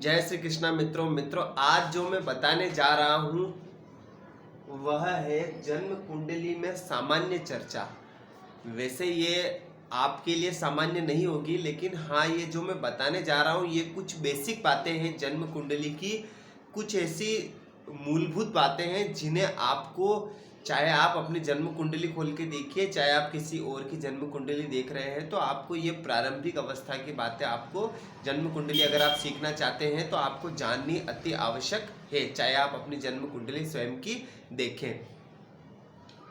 जय श्री कृष्णा मित्रों आज जो मैं बताने जा रहा हूँ वह है जन्म कुंडली में सामान्य चर्चा। वैसे ये आपके लिए सामान्य नहीं होगी, लेकिन हाँ, ये जो मैं बताने जा रहा हूँ ये कुछ बेसिक बातें हैं जन्म कुंडली की, कुछ ऐसी मूलभूत बातें हैं जिन्हें आपको, चाहे आप अपनी जन्म कुंडली खोल के देखिए, चाहे आप किसी और की जन्म कुंडली देख रहे हैं, तो आपको ये प्रारंभिक अवस्था की बातें, आपको जन्म कुंडली अगर आप सीखना चाहते हैं तो आपको जाननी अति आवश्यक है, चाहे आप अपनी जन्म कुंडली स्वयं की देखें।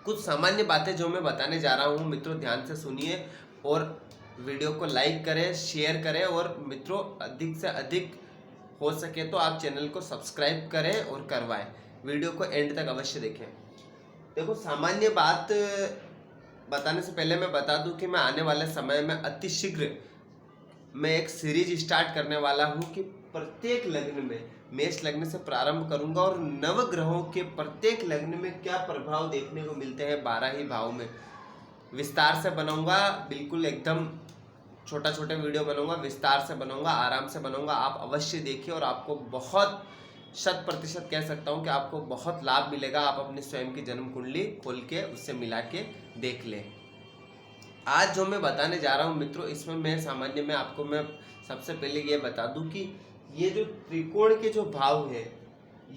कुछ सामान्य बातें जो मैं बताने जा रहा हूँ मित्रों, ध्यान से सुनिए और वीडियो को लाइक करें, शेयर करें और मित्रों अधिक से अधिक हो सके तो आप चैनल को सब्सक्राइब करें और करवाएं। वीडियो को एंड तक अवश्य देखें। देखो, सामान्य बात बताने से पहले मैं बता दूं कि मैं आने वाले समय में अति शीघ्र मैं एक सीरीज स्टार्ट करने वाला हूं कि प्रत्येक लग्न में, मेष लग्न से प्रारंभ करूंगा और नवग्रहों के प्रत्येक लग्न में क्या प्रभाव देखने को मिलते हैं 12 ही भाव में विस्तार से बनाऊंगा। बिल्कुल एकदम छोटा वीडियो बनाऊंगा, विस्तार से बनाऊंगा, आराम से बनाऊंगा। आप अवश्य देखिए और आपको बहुत 100% कह सकता हूं कि आपको बहुत लाभ मिलेगा। आप अपनी स्वयं की जन्म कुंडली खोल के उससे मिला के देख लें। आज जो मैं बताने जा रहा हूं मित्रों, इसमें मैं आपको सबसे पहले ये बता दूं कि ये जो त्रिकोण के जो भाव है,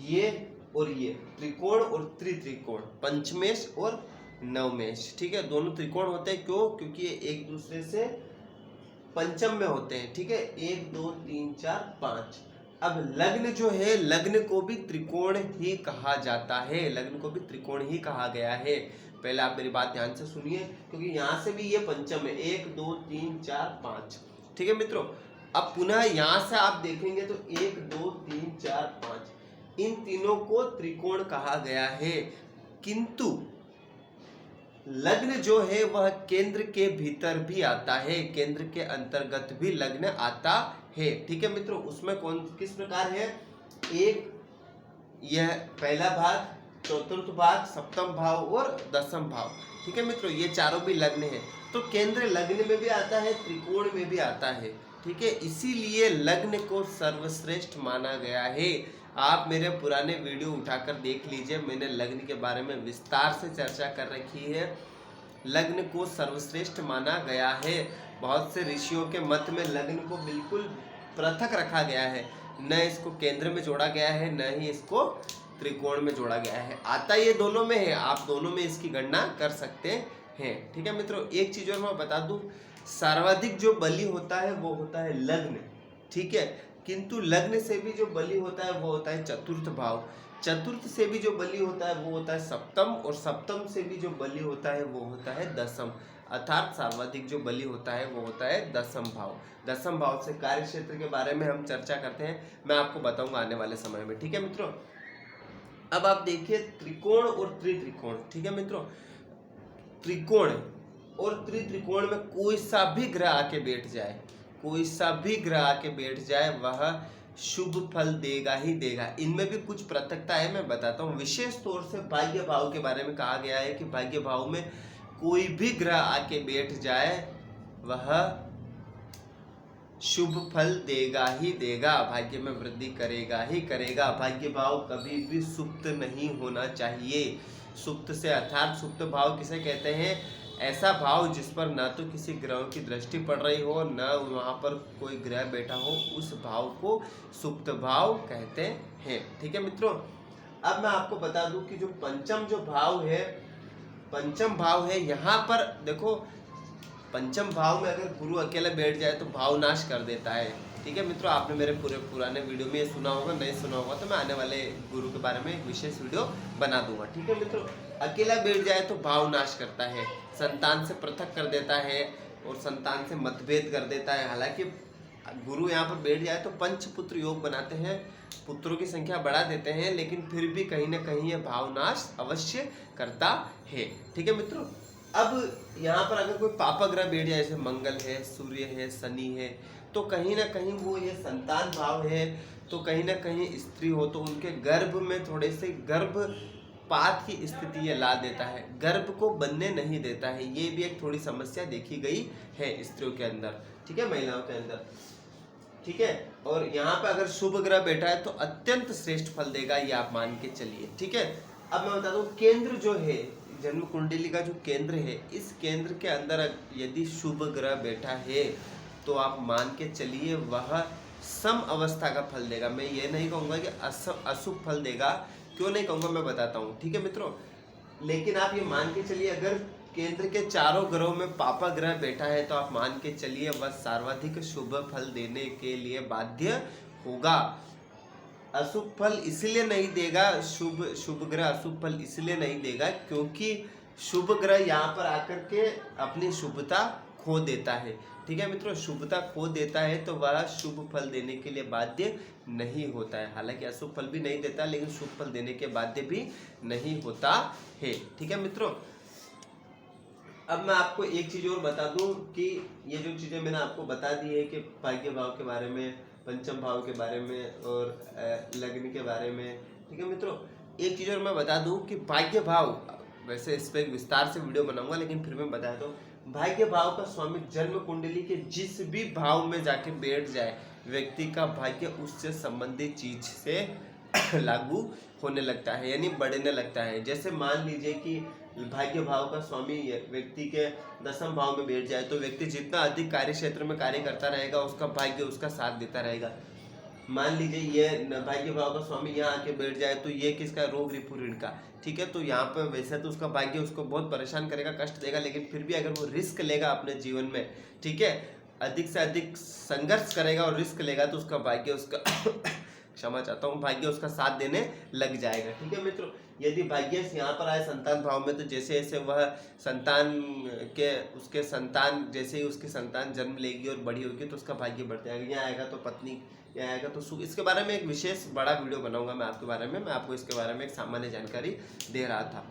ये और ये त्रिकोण और त्रिकोण, पंचमेश और नवमेश, ठीक है, दोनों त्रिकोण होते हैं। क्यों? क्योंकि ये एक दूसरे से पंचम में होते हैं, ठीक है, 1 2 3 4 5। अब लग्न जो है, लग्न को भी त्रिकोण ही कहा जाता है, लग्न को भी त्रिकोण ही कहा गया है। पहले आप मेरी बात ध्यान से सुनिए, क्योंकि यहाँ से भी ये पंचम है, 1 2 3 4 5, ठीक है मित्रों। अब पुनः यहाँ से आप देखेंगे तो 1 2 3 4 5, इन तीनों को त्रिकोण कहा गया है। किंतु लग्न जो है वह केंद्र के भीतर भी आता है, केंद्र के अंतर्गत भी लग्न आता है, ठीक है मित्रों। उसमें किस प्रकार है? एक यह पहला भाग, चतुर्थ भाग, सप्तम भाव और दसम भाव, ठीक है मित्रों, ये चारों भी लग्न है। तो केंद्र लग्न में भी आता है, त्रिकोण में भी आता है, ठीक है। इसीलिए लग्न को सर्वश्रेष्ठ माना गया है। आप मेरे पुराने वीडियो उठाकर देख लीजिए, मैंने लग्न के बारे में विस्तार से चर्चा कर रखी है। लग्न को सर्वश्रेष्ठ माना गया है। बहुत से ऋषियों के मत में लग्न को बिल्कुल पृथक रखा गया है, न इसको केंद्र में जोड़ा गया है, न ही इसको त्रिकोण में जोड़ा गया है। आता ये दोनों में है, आप दोनों में इसकी गणना कर सकते हैं, ठीक है मित्रों। एक चीज और मैं बता दूं, सर्वाधिक जो बलि होता है वो होता है लग्न, ठीक है। किंतु लग्न से भी जो बलि होता है वो होता है चतुर्थ भाव, चतुर्थ से भी जो बलि होता है वो होता है सप्तम, और सप्तम से भी जो बलि होता है वो होता है दसम। अर्थात सर्वाधिक जो बलि होता है वो होता है दसम भाव। दसम भाव से कार्य क्षेत्र के बारे में हम चर्चा करते हैं, मैं आपको बताऊंगा आने वाले समय में, ठीक है मित्रों। अब आप देखिए त्रिकोण और त्रिकोण, ठीक है मित्रों। त्रिकोण और त्रिकोण में कोई सा भी ग्रह आके बैठ जाए, कोई सा भी ग्रह आके बैठ जाए, वह शुभ फल देगा ही देगा। इनमें भी कुछ पृथकता है, मैं बताता हूँ। विशेष तौर से भाग्य भाव के बारे में कहा गया है कि भाग्य भाव में कोई भी ग्रह आके बैठ जाए वह शुभ फल देगा ही देगा, भाग्य में वृद्धि करेगा ही करेगा। भाग्य भाव कभी भी सुप्त नहीं होना चाहिए। सुप्त से अर्थात सुप्त भाव किसे कहते हैं? ऐसा भाव जिस पर ना तो किसी ग्रह की दृष्टि पड़ रही हो, न वहाँ पर कोई ग्रह बैठा हो, उस भाव को सुप्त भाव कहते हैं, ठीक है मित्रों। अब मैं आपको बता दूं कि जो पंचम जो भाव है, पंचम भाव है, यहाँ पर देखो, पंचम भाव में अगर गुरु अकेले बैठ जाए तो भाव नाश कर देता है, ठीक है मित्रों। आपने मेरे पुराने वीडियो में ये सुना होगा, नहीं सुना होगा तो मैं आने वाले गुरु के बारे में एक विशेष वीडियो बना दूंगा, ठीक है मित्रों। अकेला बैठ जाए तो भाव नाश करता है, संतान से पृथक कर देता है और संतान से मतभेद कर देता है। हालांकि गुरु यहाँ पर बैठ जाए तो पंचपुत्र योग बनाते हैं, पुत्रों की संख्या बढ़ा देते हैं, लेकिन फिर भी कहीं ना कहीं ये भाव नाश अवश्य करता है, ठीक है मित्रों। अब यहाँ पर अगर कोई पापग्रह बैठ जाए, जैसे मंगल है, सूर्य है, शनि है, तो कहीं ना कहीं वो ये संतान भाव है, तो कहीं ना कहीं स्त्री हो तो उनके गर्भ में थोड़े से गर्भपात की स्थिति ये ला देता है, गर्भ को बनने नहीं देता है। ये भी एक थोड़ी समस्या देखी गई है स्त्रियों के अंदर, ठीक है, महिलाओं के अंदर। ठीक है। और यहाँ पे अगर शुभ ग्रह बैठा है तो अत्यंत श्रेष्ठ फल देगा, ये आप मान के चलिए, ठीक है। अब मैं बता दूं केंद्र जो है जन्म कुंडली का, जो केंद्र है, इस केंद्र के अंदर यदि शुभ ग्रह बैठा है तो आप मान के चलिए वह सम अवस्था का फल देगा। मैं ये नहीं कहूँगा कि अशुभ फल देगा, क्यों नहीं कहूँगा मैं बताता हूँ, ठीक है मित्रों। लेकिन आप ये मान के चलिए अगर केंद्र के चारों ग्रहों में पापा ग्रह बैठा है तो आप मान के चलिए वह सर्वाधिक शुभ फल देने के लिए बाध्य होगा। अशुभ फल इसलिए नहीं देगा, शुभ ग्रह अशुभ फल इसलिए नहीं देगा क्योंकि शुभ ग्रह यहाँ पर आकर के अपनी शुभता खो देता है, ठीक है मित्रों। शुभता खो देता है तो वह शुभ फल देने के लिए बाध्य नहीं होता है। हालांकि अशुभ फल भी नहीं देता लेकिन शुभ फल देने के बाध्य भी नहीं होता है, ठीक है मित्रों। अब मैं आपको एक चीज और बता दूं कि ये जो चीजें मैंने आपको बता दी है कि भाग्य भाव के बारे में, पंचम भाव के बारे में और लग्न के बारे में, ठीक है मित्रों। एक चीज और मैं बता दूं कि भाग्य भाव, वैसे इस पर विस्तार से वीडियो बनाऊंगा लेकिन फिर मैं बता दूं, भाग्य भाव का स्वामी जन्म कुंडली के जिस भी भाव में जाके बैठ जाए व्यक्ति का भाग्य उससे संबंधित चीज से लागू होने लगता है, यानी बढ़ने लगता है। जैसे मान लीजिए कि भाग्य भाव का स्वामी व्यक्ति के दसम भाव में बैठ जाए तो व्यक्ति जितना अधिक कार्य क्षेत्र में कार्य करता रहेगा उसका भाग्य उसका साथ देता रहेगा। मान लीजिए ये भाग्य भाव का स्वामी यहाँ आके बैठ जाए तो ये किसका, रोग रिपु ऋण का, ठीक है। तो यहाँ पर वैसे तो उसका भाग्य उसको बहुत परेशान करेगा, कष्ट देगा, लेकिन फिर भी अगर वो रिस्क लेगा अपने जीवन में, ठीक है, अधिक से अधिक संघर्ष करेगा और रिस्क लेगा तो उसका भाग्य उसका क्षमा चाहता हूँ, भाग्य उसका साथ देने लग जाएगा, ठीक है मित्रों। यदि भाग्य यहाँ पर आए संतान भाव में तो जैसे जैसे वह संतान के उसके संतान जैसे ही उसकी संतान जन्म लेगी और बड़ी होगी तो उसका भाग्य बढ़ जाएगा। यहाँ आएगा तो पत्नी, यहाँ आएगा तो सुख। इसके बारे में एक विशेष बड़ा वीडियो बनाऊंगा मैं आपके बारे में, मैं आपको इसके बारे में एक सामान्य जानकारी दे रहा था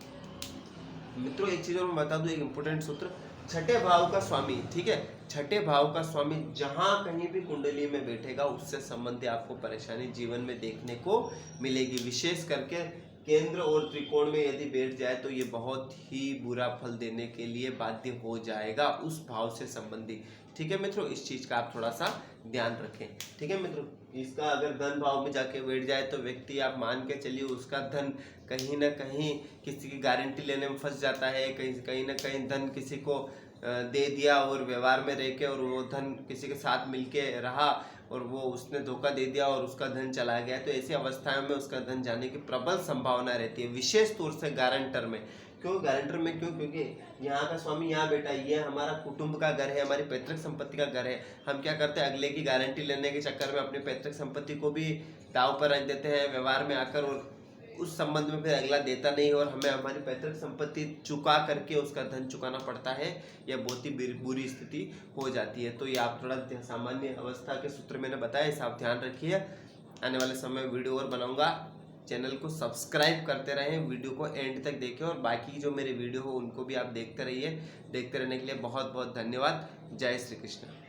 मित्रों। एक चीज और मैं बता दूं, एक इंपॉर्टेंट सूत्र, छठे भाव का स्वामी, ठीक है, छठे भाव का स्वामी जहां कहीं भी कुंडली में बैठेगा उससे संबंधित आपको परेशानी जीवन में देखने को मिलेगी। विशेष करके केंद्र और त्रिकोण में यदि बैठ जाए तो ये बहुत ही बुरा फल देने के लिए बाध्य हो जाएगा उस भाव से संबंधित, ठीक है मित्रों। इस चीज का आप थोड़ा सा ध्यान रखें, ठीक है मित्रों। इसका अगर धन भाव में जाके बैठ जाए तो व्यक्ति आप मान के चलिए उसका धन कहीं ना कहीं किसी की गारंटी लेने में फंस जाता है, कहीं ना कहीं धन किसी को दे दिया और व्यवहार में रह के और वो धन किसी के साथ मिलके रहा और वो उसने धोखा दे दिया और उसका धन चला गया, तो ऐसी अवस्थाओं में उसका धन जाने की प्रबल संभावना रहती है, विशेष तौर से गारंटर में। क्यों गारंटर में, क्यों, क्योंकि यहाँ का स्वामी यहाँ बैठा, ये हमारा कुटुंब का घर है, हमारी पैतृक संपत्ति का घर है। हम क्या करते हैं, अगले की गारंटी लेने के चक्कर में अपनी पैतृक संपत्ति को भी दाव पर रख देते हैं व्यवहार में आकर, और उस संबंध में फिर अगला देता नहीं और हमें हमारी पैतृक संपत्ति चुका करके उसका धन चुकाना पड़ता है। यह बहुत ही बुरी स्थिति हो जाती है। तो ये आप थोड़ा सामान्य अवस्था के सूत्र मैंने बताया, इसे आप ध्यान रखिए। आने वाले समय में वीडियो और बनाऊंगा, चैनल को सब्सक्राइब करते रहें, वीडियो को एंड तक देखें और बाकी जो मेरे वीडियो हो उनको भी आप देखते रहिए। देखते रहने के लिए बहुत बहुत धन्यवाद। जय श्री कृष्ण।